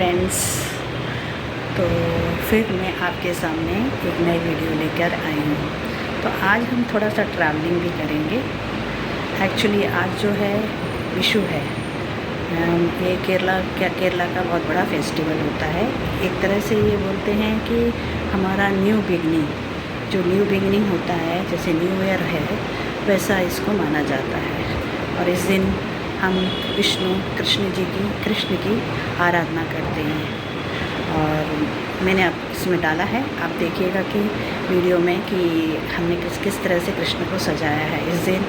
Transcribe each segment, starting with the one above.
Friends, तो फिर मैं आपके सामने एक नई वीडियो लेकर आई हूँ। तो आज हम थोड़ा सा ट्रैवलिंग भी करेंगे। एक्चुअली आज जो है विशु है। ये केरला का बहुत बड़ा फेस्टिवल होता है। एक तरह से ये बोलते हैं कि हमारा न्यू बिगनिंग, जो न्यू बिगनिंग होता है, जैसे न्यू ईयर है, वैसा इसको माना जाता है। और इस दिन हम कृष्ण की आराधना करते हैं। और मैंने अब इसमें डाला है, आप देखिएगा कि वीडियो में कि हमने किस तरह से कृष्ण को सजाया है। इस दिन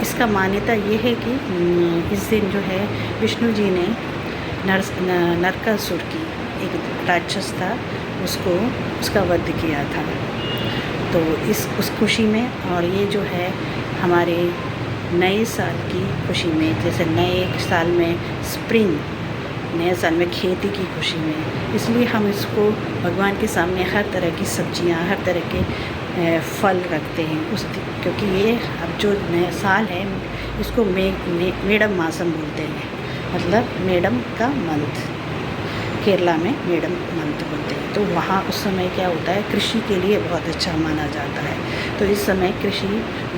इसका मान्यता ये है कि इस दिन जो है विष्णु जी ने नरकासुर की, एक राक्षस था, उसका वध किया था। तो उस खुशी में, और ये जो है हमारे नए साल की खुशी में, जैसे नए साल में स्प्रिंग, नए साल में खेती की खुशी में, इसलिए हम इसको भगवान के सामने हर तरह की सब्जियां, हर तरह के फल रखते हैं क्योंकि ये अब जो नया साल है इसको मेडम मासम बोलते हैं, मतलब मेडम का मंथ, केरला में मेडम मंथ बोलते हैं। तो वहाँ उस समय क्या होता है, कृषि के लिए बहुत अच्छा माना जाता है। तो इस समय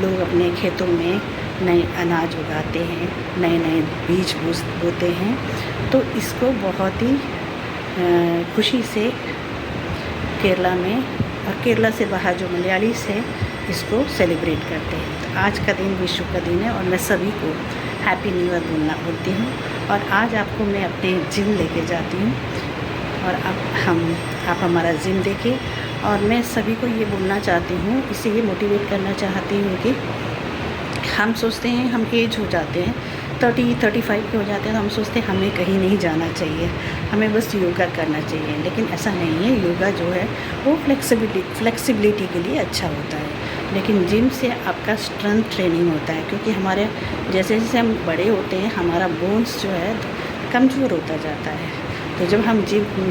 लोग अपने खेतों में नए अनाज उगाते हैं, नए बीज बोते हैं। तो इसको बहुत ही खुशी से केरला में, और केरला से बाहर जो मलयाली है, इसको सेलिब्रेट करते हैं। तो आज का दिन विशु का दिन है और मैं सभी को हैप्पी न्यू ईयर बोलती हूँ। और आज आपको मैं अपने जिम लेके जाती हूँ, और अब आप हमारा जिम देखिए। और मैं सभी को ये बोलना चाहती हूँ, इसे ये मोटिवेट करना चाहती हूँ कि हम सोचते हैं, हम एज हो जाते हैं, 30-35 के हो जाते हैं, तो हम सोचते हैं हमें कहीं नहीं जाना चाहिए, हमें बस योगा करना चाहिए। लेकिन ऐसा नहीं है। योगा जो है वो फ्लेक्सिबिलिटी के लिए अच्छा होता है, लेकिन जिम से आपका स्ट्रेंथ ट्रेनिंग होता है। क्योंकि हमारे जैसे जैसे हम बड़े होते हैं, हमारा बोन्स जो है कमज़ोर होता जाता है। तो जब हम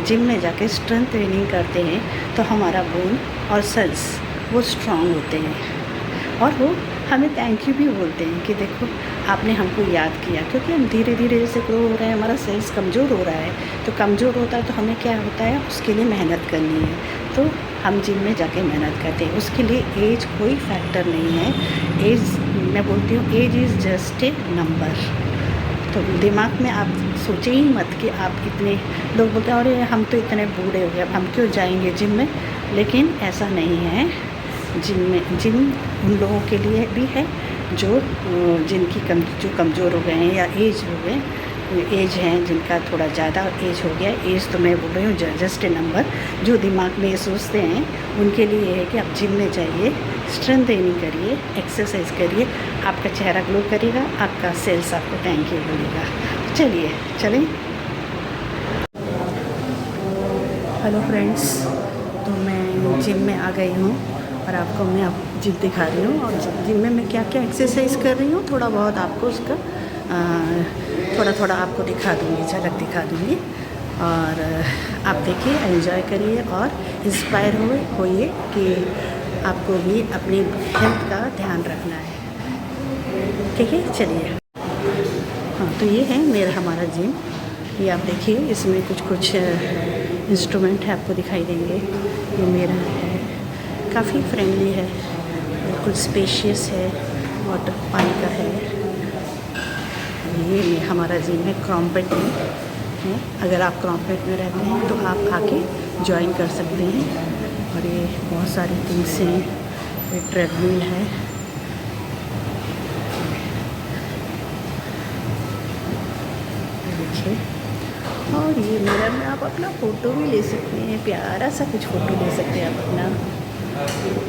जिम में जाके स्ट्रेंथ ट्रेनिंग करते हैं, तो हमारा बोन और सेल्स वो स्ट्रांग होते हैं, और वो हमें थैंक यू भी बोलते हैं कि देखो आपने हमको याद किया। क्योंकि हम धीरे धीरे जैसे ग्रो हो रहे हैं, हमारा सेल्स कमज़ोर हो रहा है। तो कमज़ोर होता है तो हमें क्या होता है, उसके लिए मेहनत करनी है। तो हम जिम में जाके मेहनत करते हैं। उसके लिए एज कोई फैक्टर नहीं है। एज, मैं बोलती हूँ, age is just a number. तो दिमाग में आप सोचे ही मत कि आप इतने, लोग बोलते हैं अरे हम तो इतने बूढ़े हो गए, अब हम क्यों जाएंगे जिम में। लेकिन ऐसा नहीं है। जिम उन लोगों के लिए भी है जो कमज़ोर हो गए हैं, या एज हैं, जिनका थोड़ा ज़्यादा एज हो गया। एज तो मैं बोल रही हूँ जस्ट ए नंबर। जो दिमाग में ये सोचते हैं, उनके लिए ये है कि आप जिम में जाइए, स्ट्रेंथ ट्रेनिंग करिए, एक्सरसाइज करिए, आपका चेहरा ग्लो करेगा, आपका सेल्स आपको थैंक यू बोलेगा। चलें। हेलो फ्रेंड्स, तो मैं जिम में आ गई हूँ और आपको मैं जिम दिखा रही हूँ। और जिम में मैं क्या क्या एक्सरसाइज कर रही हूँ, थोड़ा बहुत आपको उसका थोड़ा आपको दिखा दूँगी, झलक दिखा दूँगी। और आप देखिए, एंजॉय करिए और इंस्पायर होइए कि आपको भी अपनी हेल्थ का ध्यान रखना है। ठीक है, चलिए। हाँ, तो ये है हमारा जिम। ये आप देखिए, इसमें कुछ इंस्ट्रूमेंट है, आपको दिखाई देंगे। ये मेरा है, काफ़ी फ्रेंडली है, बिल्कुल स्पेशियस है, वाटर पानी का है। ये हमारा जिम है, क्रॉम्पेट में है। अगर आप क्रॉम्पेट में रहते हैं तो आप आके ज्वाइन कर सकते हैं। और ये बहुत सारी थिंग्स हैं। ये ट्रेडमिल है, देखिए। और ये मिरर में आप अपना फ़ोटो भी ले सकते हैं, प्यारा सा कुछ फ़ोटो ले सकते हैं आप अपना।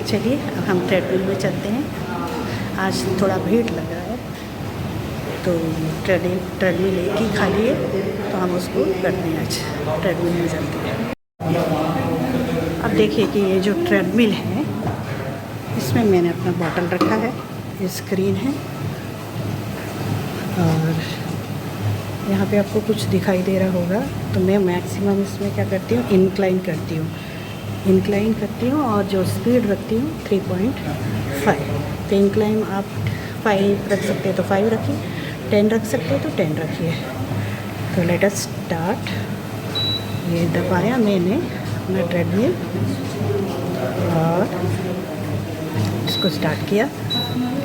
चलिए, अब हम ट्रेडमिल में चलते हैं। आज थोड़ा भीड़ लग रहा है, तो ट्रेडमिल एक ही खाली है, तो हम उसको करते हैं। आज ट्रेडमिल में चलते हैं। अब देखिए कि ये जो ट्रेडमिल है, इसमें मैंने अपना बॉटल रखा है, ये स्क्रीन है, और यहाँ पे आपको कुछ दिखाई दे रहा होगा। तो मैं मैक्सिमम इसमें क्या करती हूँ, इंक्लाइन करती हूँ, और जो स्पीड रखती हूँ 3.5। तो इंक्लाइन आप 5 रख सकते हैं तो 5 रखिए, 10 रख सकते हैं तो 10 रखिए। तो लेट अस स्टार्ट। ये दबाया मैंने अपना ट्रेडमिल और इसको स्टार्ट किया।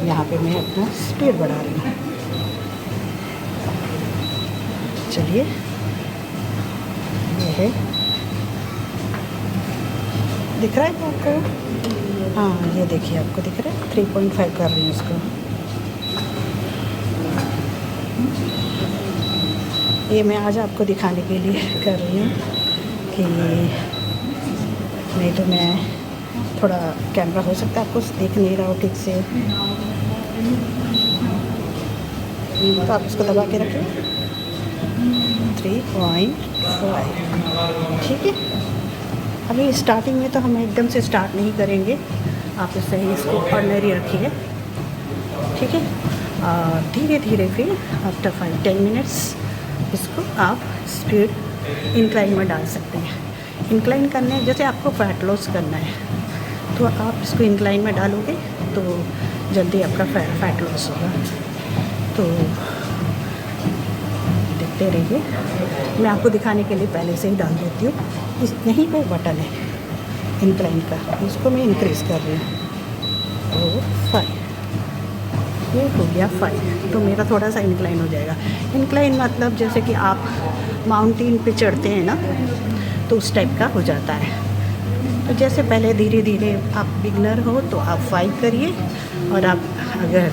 यहाँ पे मैं अपना स्पीड बढ़ा रही हूँ। चलिए, ये है, दिख रहा है आपको? हाँ, ये देखिए, आपको दिख रहा है। 3.5 कर रही हूँ इसको। ये मैं आज आपको दिखाने के लिए कर रही हूँ कि नहीं तो मैं थोड़ा कैमरा हो सकता है आपको दिख नहीं रहा हो ठीक से, तो आप इसको दबा के रखें। 3.5, ठीक है। अभी स्टार्टिंग में तो हम एकदम से स्टार्ट नहीं करेंगे, आप इससे ही इसको ऑर्डिनरी रखिए, ठीक है। धीरे धीरे फिर आफ्टर 5-10 मिनट्स इसको आप स्पीड इंक्लाइन में डाल सकते हैं। इंक्लाइन करने जैसे आपको फैट लॉस करना है तो आप इसको इंक्लाइन में डालोगे तो जल्दी आपका फैट लॉस होगा। तो देखते रहिए, मैं आपको दिखाने के लिए पहले से ही डाल देती हूँ। यहीं पे बटन है इंक्लाइन का, इसको मैं इंक्रीज़ कर रही हूँ। तो 5, ये हो गया 5। तो मेरा थोड़ा सा इंक्लाइन हो जाएगा। इंक्लाइन मतलब जैसे कि आप माउंटेन पे चढ़ते हैं ना, तो उस टाइप का हो जाता है। तो जैसे पहले धीरे धीरे आप बिगनर हो तो आप 5 करिए, और आप अगर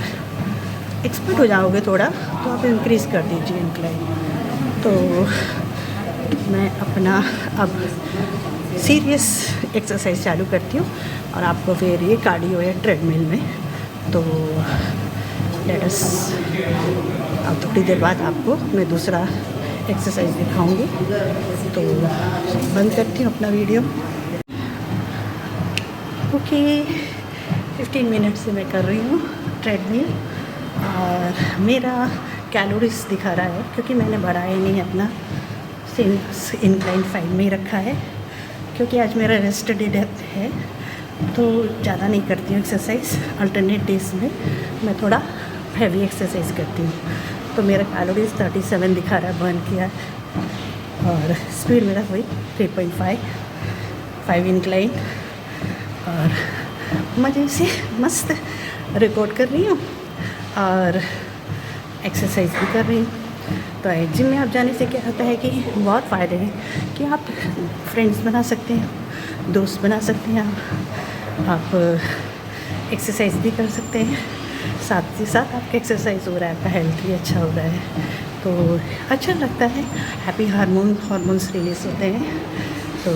एक्सपर्ट हो जाओगे थोड़ा तो आप इंक्रीज़ कर दीजिए इंक्लाइन। तो मैं अपना अब सीरियस एक्सरसाइज चालू करती हूँ और आपको फिर ये कार्डियो है ट्रेडमिल में। तो लेट अस, अब थोड़ी देर बाद आपको मैं दूसरा एक्सरसाइज दिखाऊंगी। तो बंद करती हूँ अपना वीडियो। ओके, 15 मिनट से मैं कर रही हूँ ट्रेडमिल और मेरा कैलोरीज दिखा रहा है क्योंकि मैंने बढ़ाया नहीं अपना, सेम इंक्लाइन 5 में ही रखा है। क्योंकि आज मेरा रेस्ट डे है तो ज़्यादा नहीं करती हूँ एक्सरसाइज। अल्टरनेट डेज में मैं थोड़ा हैवी एक्सरसाइज करती हूँ। तो मेरा कैलोरीज 37 दिखा रहा है, बर्न किया, और स्पीड मेरा वही 3.5, 5 इंक्लाइन, और मज़े से मस्त रिकॉर्ड कर रही हूँ और एक्सरसाइज भी कर रही हूँ। तो जिम में आप जाने से क्या होता है कि बहुत फ़ायदे हैं कि आप फ्रेंड्स बना सकते हैं, दोस्त बना सकते हैं, आप एक्सरसाइज भी कर सकते हैं, साथ ही साथ आपका एक्सरसाइज हो रहा है, आपका हेल्थ भी अच्छा हो रहा है, तो अच्छा लगता है। हैप्पी हार्मोन्स रिलीज होते हैं। तो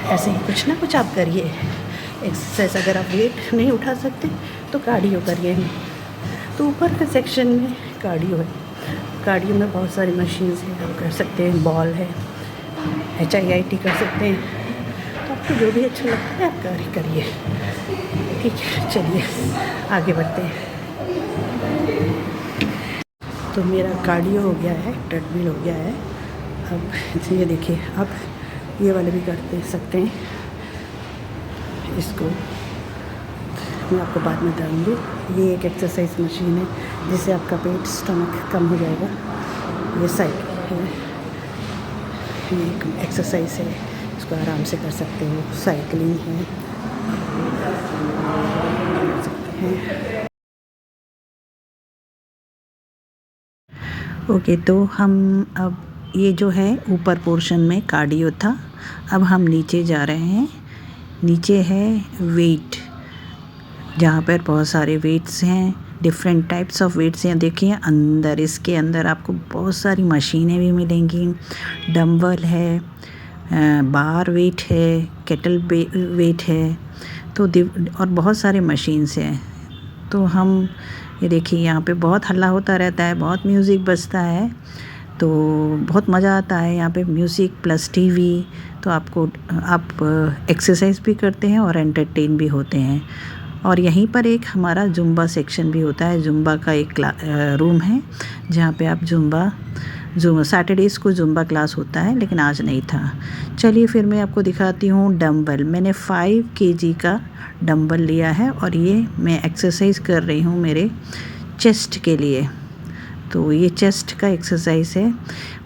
ऐसे ही कुछ ना कुछ आप करिए एक्सरसाइज। अगर आप वेट नहीं उठा सकते तो कार्डियो करिए। तो ऊपर के सेक्शन में कार्डियो है, कार्डियो में बहुत सारी मशीन्स हैं, आप कर सकते हैं। बॉल है, HIIT कर सकते हैं। तो आपको जो भी अच्छा लगता है आप करिए, ठीक है। चलिए आगे बढ़ते हैं। तो मेरा कार्डियो हो गया है, ट्रेडमिल हो गया है। अब ये देखिए, अब ये वाले भी कर सकते हैं। इसको मैं आपको बाद में बताऊँगी। ये एक एक्सरसाइज मशीन है जिससे आपका पेट स्टमक कम हो जाएगा। ये साइकिल है, ये एक एक्सरसाइज है, इसको आराम से कर सकते हो। साइकिलिंग है, कर सकते हैं। ओके, तो हम अब ये जो है ऊपर पोर्शन में कार्डियो था, अब हम नीचे जा रहे हैं। नीचे है वेट, जहाँ पर बहुत सारे वेट्स हैं, डिफरेंट टाइप्स ऑफ वेट्स हैं। देखिए अंदर, इसके अंदर आपको बहुत सारी मशीनें भी मिलेंगी। डंबल है, बार वेट है, केटल वेट है, तो और बहुत सारे मशीन्स हैं। तो हम ये देखिए, यहाँ पे बहुत हल्ला होता रहता है, बहुत म्यूज़िक बजता है, तो बहुत मज़ा आता है यहाँ पे। म्यूज़िक प्लस टीवी, तो आप एक्सरसाइज भी करते हैं और एंटरटेन भी होते हैं। और यहीं पर एक हमारा जुम्बा सेक्शन भी होता है। जुम्बा का एक रूम है जहाँ पे आप जुम्बा सैटरडेज़ को जुम्बा क्लास होता है, लेकिन आज नहीं था। चलिए फिर मैं आपको दिखाती हूँ डंबल। मैंने 5 kg का डंबल लिया है और ये मैं एक्सरसाइज कर रही हूँ मेरे चेस्ट के लिए। तो ये चेस्ट का एक्सरसाइज है।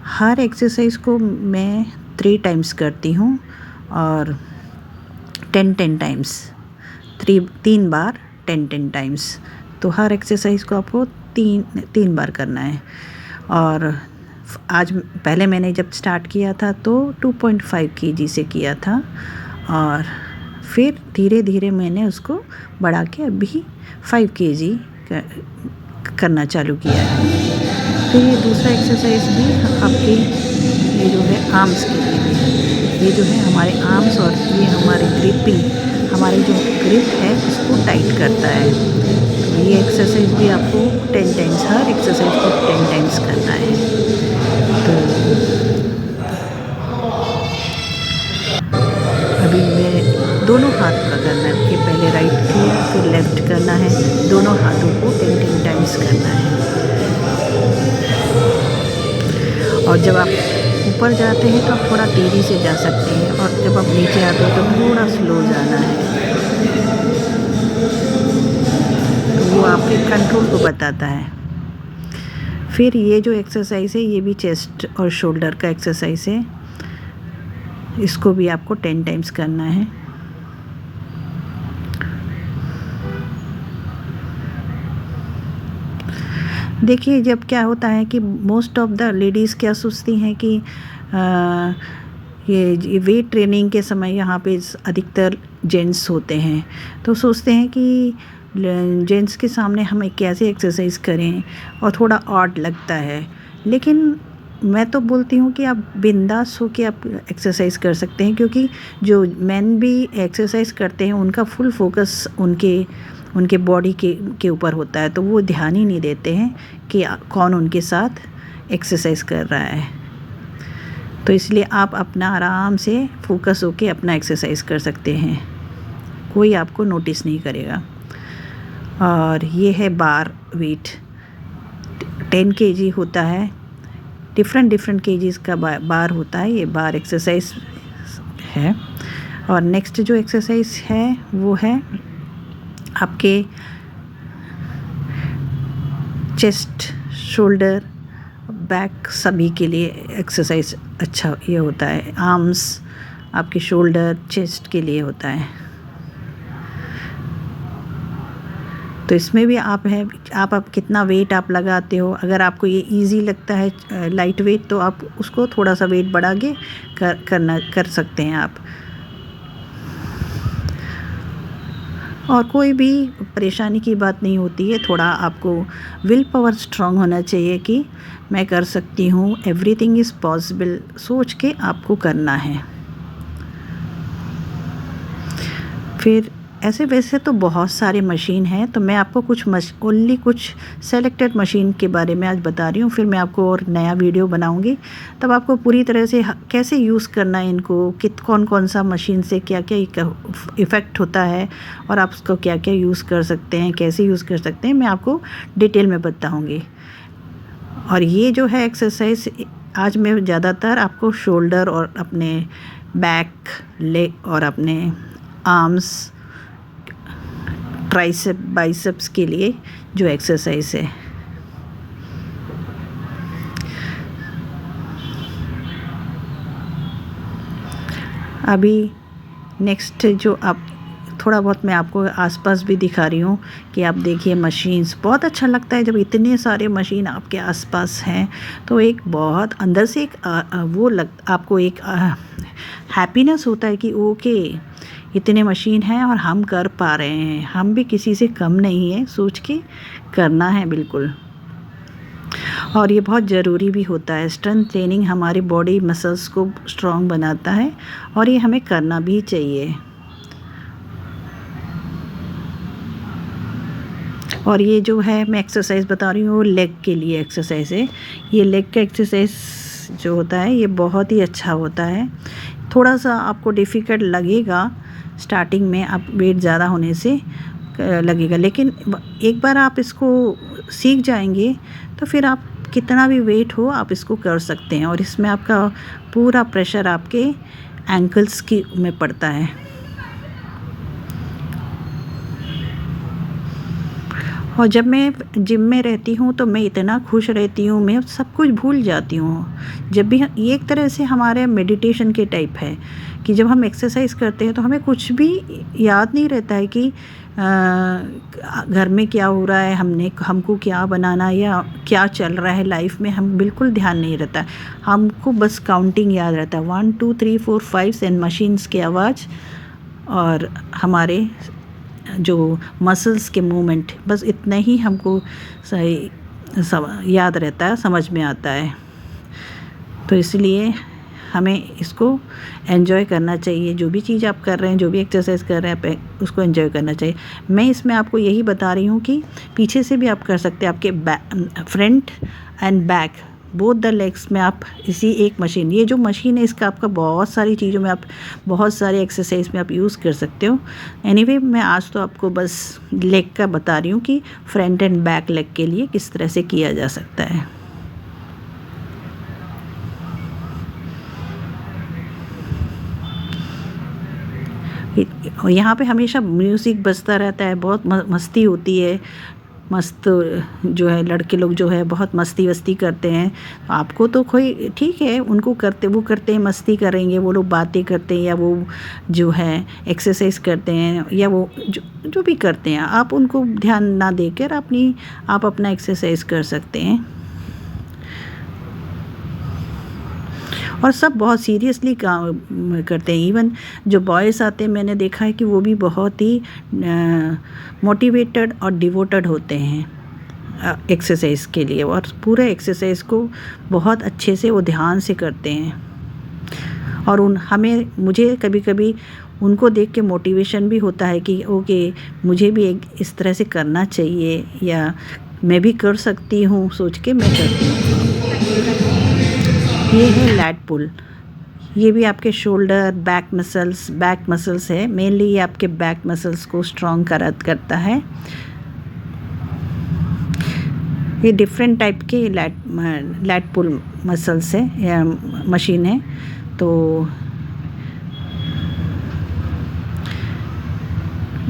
हर एक्सरसाइज को मैं 3 टाइम्स करती हूँ और 10 टाइम्स, 3 बार 10 टाइम्स। तो हर एक्सरसाइज को आपको 3 बार करना है। और आज पहले मैंने जब स्टार्ट किया था तो 2.5 kg से किया था और फिर धीरे धीरे मैंने उसको बढ़ा के अभी 5 kg करना चालू किया है। फिर ये दूसरा एक्सरसाइज भी आपके ये जो है आर्म्स के लिए है। ये जो है हमारे आर्म्स और ये हमारे ग्रिपिंग, हमारी जो ग्रिप है उसको टाइट करता है। तो ये एक्सरसाइज भी आपको 10 टाइम्स, हर एक्सरसाइज को 10 टाइम्स करना है। तो अभी मैं दोनों हाथ का करना है कि पहले राइट किया फिर लेफ़्ट करना है। दोनों हाथों को 10 टाइम्स करना है। और जब आप ऊपर जाते हैं तो आप थोड़ा तेज़ी से जा सकते हैं और जब आप नीचे आते हैं तो थोड़ा स्लो जाना है। तो वो आपके कंट्रोल को बताता है। फिर ये जो एक्सरसाइज है ये भी चेस्ट और शोल्डर का एक्सरसाइज है। इसको भी आपको 10 टाइम्स करना है। देखिए जब क्या होता है कि मोस्ट ऑफ द लेडीज़ क्या सोचती हैं कि ये वेट ट्रेनिंग के समय यहाँ पे अधिकतर जेंट्स होते हैं, तो सोचते हैं कि जेंट्स के सामने हम कैसे एक्सरसाइज करें और थोड़ा ऑड लगता है। लेकिन मैं तो बोलती हूँ कि आप बिंदास हो के आप एक्सरसाइज कर सकते हैं, क्योंकि जो मेन भी एक्सरसाइज करते हैं उनका फुल फोकस उनके बॉडी के ऊपर होता है, तो वो ध्यान ही नहीं देते हैं कि कौन उनके साथ एक्सरसाइज कर रहा है। तो इसलिए आप अपना आराम से फोकस होके अपना एक्सरसाइज कर सकते हैं, कोई आपको नोटिस नहीं करेगा। और ये है बार वेट, 10 kg होता है, डिफरेंट केजीज़ का बार होता है। ये बार एक्सरसाइज है। और नेक्स्ट जो एक्सरसाइज है वो है आपके चेस्ट, शोल्डर, बैक सभी के लिए एक्सरसाइज अच्छा ये होता है। आर्म्स आपके शोल्डर, चेस्ट के लिए होता है। तो इसमें भी आप कितना वेट आप लगाते हो। अगर आपको ये इजी लगता है लाइट वेट, तो आप उसको थोड़ा सा वेट बढ़ा के कर सकते हैं आप। और कोई भी परेशानी की बात नहीं होती है। थोड़ा आपको विल पावर स्ट्रांग होना चाहिए कि मैं कर सकती हूँ, एवरीथिंग इज़ पॉसिबल सोच के आपको करना है। फिर ऐसे वैसे तो बहुत सारे मशीन हैं, तो मैं आपको ओनली कुछ सेलेक्टेड मशीन के बारे में आज बता रही हूँ। फिर मैं आपको और नया वीडियो बनाऊँगी, तब आपको पूरी तरह से कैसे यूज़ करना है इनको, कौन सा मशीन से क्या क्या इफ़ेक्ट होता है और आप उसको क्या क्या यूज़ कर सकते हैं, कैसे यूज़ कर सकते हैं, मैं आपको डिटेल में बताऊँगी। और ये जो है एक्सरसाइज आज मैं ज़्यादातर आपको शोल्डर और अपने बैक, लेग और अपने आर्म्स, ट्राइसेप, बाइसेप्स के लिए जो एक्सरसाइज है। अभी नेक्स्ट जो आप थोड़ा बहुत मैं आपको आसपास भी दिखा रही हूँ कि आप देखिए मशीन्स। बहुत अच्छा लगता है जब इतने सारे मशीन आपके आसपास हैं, तो एक बहुत अंदर से एक आपको एक हैप्पीनेस होता है कि ओके इतने मशीन हैं और हम कर पा रहे हैं, हम भी किसी से कम नहीं है, सोच के करना है बिल्कुल। और ये बहुत ज़रूरी भी होता है। स्ट्रेंथ ट्रेनिंग हमारी बॉडी मसल्स को स्ट्रॉन्ग बनाता है और ये हमें करना भी चाहिए। और ये जो है मैं एक्सरसाइज बता रही हूँ वो लेग के लिए एक्सरसाइज है। ये लेग का एक्सरसाइज जो होता है ये बहुत ही अच्छा होता है। थोड़ा सा आपको डिफ़िकल्ट लगेगा स्टार्टिंग में, आप वेट ज़्यादा होने से लगेगा, लेकिन एक बार आप इसको सीख जाएंगे तो फिर आप कितना भी वेट हो आप इसको कर सकते हैं। और इसमें आपका पूरा प्रेशर आपके एंकल्स की में पड़ता है। और जब मैं जिम में रहती हूँ तो मैं इतना खुश रहती हूँ, मैं सब कुछ भूल जाती हूँ। जब भी ये एक तरह से हमारे मेडिटेशन के टाइप है कि जब हम एक्सरसाइज करते हैं तो हमें कुछ भी याद नहीं रहता है कि घर में क्या हो रहा है, हमको क्या बनाना या क्या चल रहा है लाइफ में, हम बिल्कुल ध्यान नहीं रहता। हमको बस काउंटिंग याद रहता है, 1 2 3 4 5 एंड मशीन्स की आवाज़ और हमारे जो मसल्स के मूवमेंट, बस इतना ही हमको सही याद रहता है, समझ में आता है। तो इसलिए हमें इसको एंजॉय करना चाहिए। जो भी चीज़ आप कर रहे हैं, जो भी एक्सरसाइज कर रहे हैं, उसको एंजॉय करना चाहिए। मैं इसमें आपको यही बता रही हूँ कि पीछे से भी आप कर सकते हैं, आपके front end back both the legs में आप इसी एक मशीन, ये जो मशीन है इसका आपका बहुत सारी चीज़ों में आप बहुत सारे एक्सरसाइज में आप यूज़ कर सकते हो। एनीवे मैं आज तो आपको बस लेग का बता रही हूँ कि फ्रंट एंड बैक लेग के लिए किस तरह से किया जा सकता है। यहाँ पे हमेशा म्यूज़िक बजता रहता है, बहुत मस्ती होती है, मस्त जो है लड़के लोग जो है बहुत मस्ती वस्ती करते हैं। आपको तो कोई ठीक है, उनको वो करते हैं, मस्ती करेंगे, वो लोग बातें करते हैं या वो जो है एक्सरसाइज करते हैं या वो जो भी करते हैं, आप उनको ध्यान ना देकर आप अपना एक्सरसाइज कर सकते हैं। और सब बहुत सीरियसली काम करते हैं। इवन जो बॉयज़ आते हैं, मैंने देखा है कि वो भी बहुत ही मोटिवेटेड और डिवोटेड होते हैं एक्सरसाइज के लिए, और पूरे एक्सरसाइज को बहुत अच्छे से वो ध्यान से करते हैं। और मुझे कभी कभी उनको देख के मोटिवेशन भी होता है कि ओके, मुझे भी इस तरह से करना चाहिए या मैं भी कर सकती हूँ, सोच के मैं करती हूँ। ये है लैट पुल, ये भी आपके शोल्डर बैक मसल्स है, मेनली ये आपके बैक मसल्स को स्ट्रॉन्ग करता है। ये डिफरेंट टाइप के लैट पुल मसल्स है या मशीन है। तो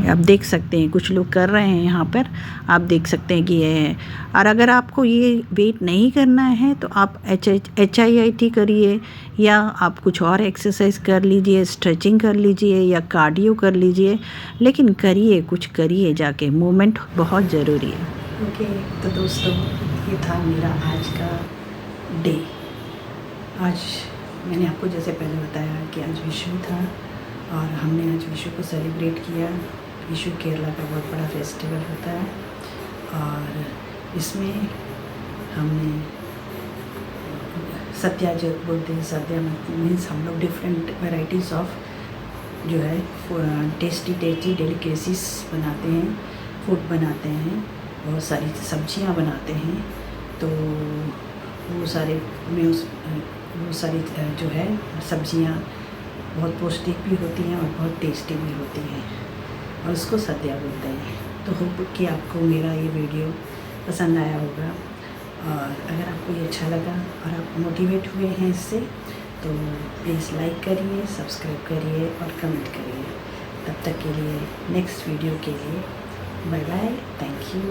आप देख सकते हैं कुछ लोग कर रहे हैं यहाँ पर, आप देख सकते हैं कि ये है। और अगर आपको ये वेट नहीं करना है तो आप HIIT करिए या आप कुछ और एक्सरसाइज कर लीजिए, स्ट्रेचिंग कर लीजिए या कार्डियो कर लीजिए, लेकिन कुछ करिए जाके, मूवमेंट बहुत ज़रूरी है। ओके, तो दोस्तों ये था मेरा आज का डे। आज मैंने आपको जैसे पहले बताया कि आज विशु था और हमने आज विशु को सेलिब्रेट किया। विशु केरला का बहुत बड़ा फेस्टिवल होता है और इसमें हमने सत्या जो बोलते हैं, सत्या मीन्स हम लोग डिफरेंट वेराइटीज़ ऑफ जो है टेस्टी डेलिकेसीज बनाते हैं, फूड बनाते हैं, बहुत सारी सब्जियां बनाते हैं। तो वो सारी जो है सब्जियां बहुत पौष्टिक भी होती हैं और बहुत टेस्टी भी होती हैं और उसको सद्या बोलते हैं। तो होप कि आपको मेरा ये वीडियो पसंद आया होगा, और अगर आपको ये अच्छा लगा और आप मोटिवेट हुए हैं इससे, तो प्लीज़ लाइक करिए, सब्सक्राइब करिए और कमेंट करिए। तब तक के लिए नेक्स्ट वीडियो के लिए बाय बाय, थैंक यू।